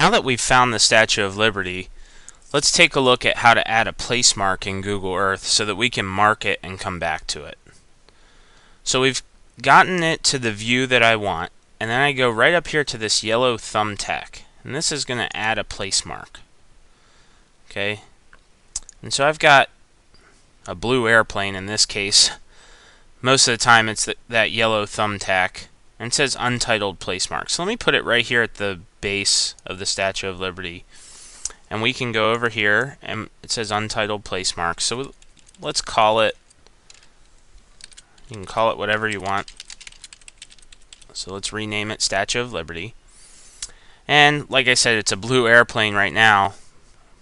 Now that we've found the Statue of Liberty, let's take a look at how to add a place mark in Google Earth so that we can mark it and come back to it. So we've gotten it to the view that I want, and then I go right up here to this yellow thumbtack, and this is going to add a place mark. Okay, and so I've got a blue airplane in this case. Most of the time it's that yellow thumbtack, and it says untitled place mark. So let me put it right here at the base of the Statue of Liberty, and we can go over here and it says untitled place mark. So let's call it, you can call it whatever you want. So let's rename it Statue of Liberty. And like I said, it's a blue airplane right now,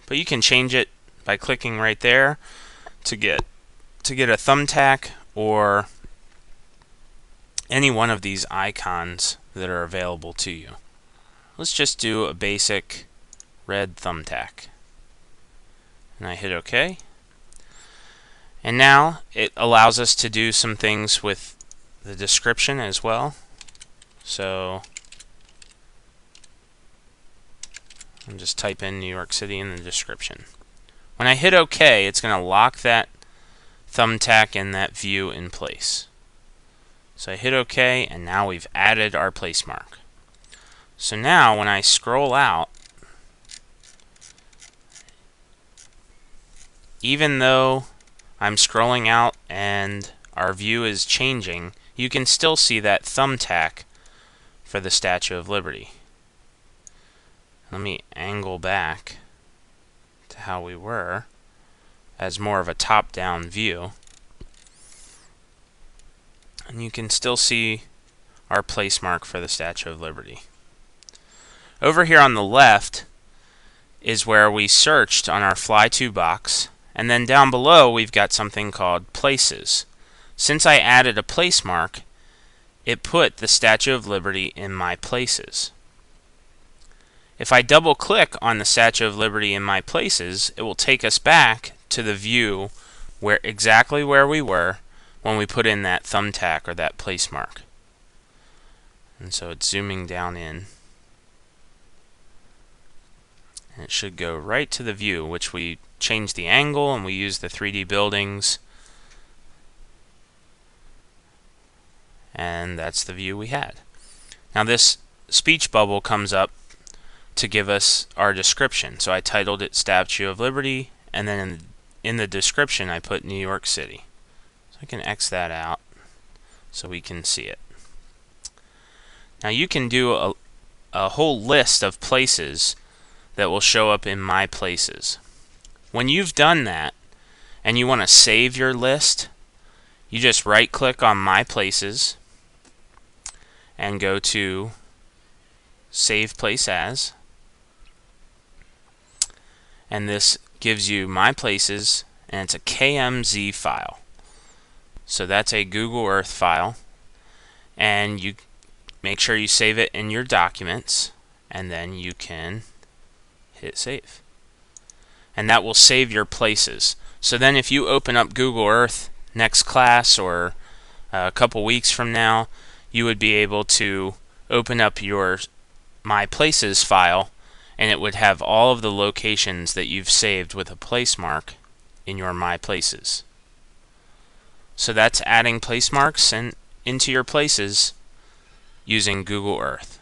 but you can change it by clicking right there to get a thumbtack or any one of these icons that are available to you. Let's just do a basic red thumbtack. And I hit OK. And now it allows us to do some things with the description as well. So I'll just type in New York City in the description. When I hit OK, it's going to lock that thumbtack and that view in place. So I hit OK, and now we've added our place mark. So now when I scroll out, even though I'm scrolling out and our view is changing, you can still see that thumbtack for the Statue of Liberty. Let me angle back to how we were as more of a top-down view. And you can still see our place mark for the Statue of Liberty. Over here on the left is where we searched on our Fly To box, and then down below we've got something called Places. Since I added a place mark, it put the Statue of Liberty in my Places. If I double click on the Statue of Liberty in my Places, it will take us back to the view exactly where we were when we put in that thumbtack or that place mark. And so it's zooming down in. And it should go right to the view, which we changed the angle and we used the 3D buildings. And that's the view we had. Now this speech bubble comes up to give us our description. So I titled it Statue of Liberty, and then in the description I put New York City. So I can X that out so we can see it. Now you can do a whole list of places that will show up in My Places. When you've done that and you want to save your list, you just right click on My Places and go to Save Place As, and this gives you My Places, and it's a KMZ file. So that's a Google Earth file, and you make sure you save it in your documents, and then you can hit save. And that will save your places. So then if you open up Google Earth next class or a couple weeks from now, you would be able to open up your My Places file, and it would have all of the locations that you've saved with a place mark in your My Places. So that's adding place marks into your places using Google Earth.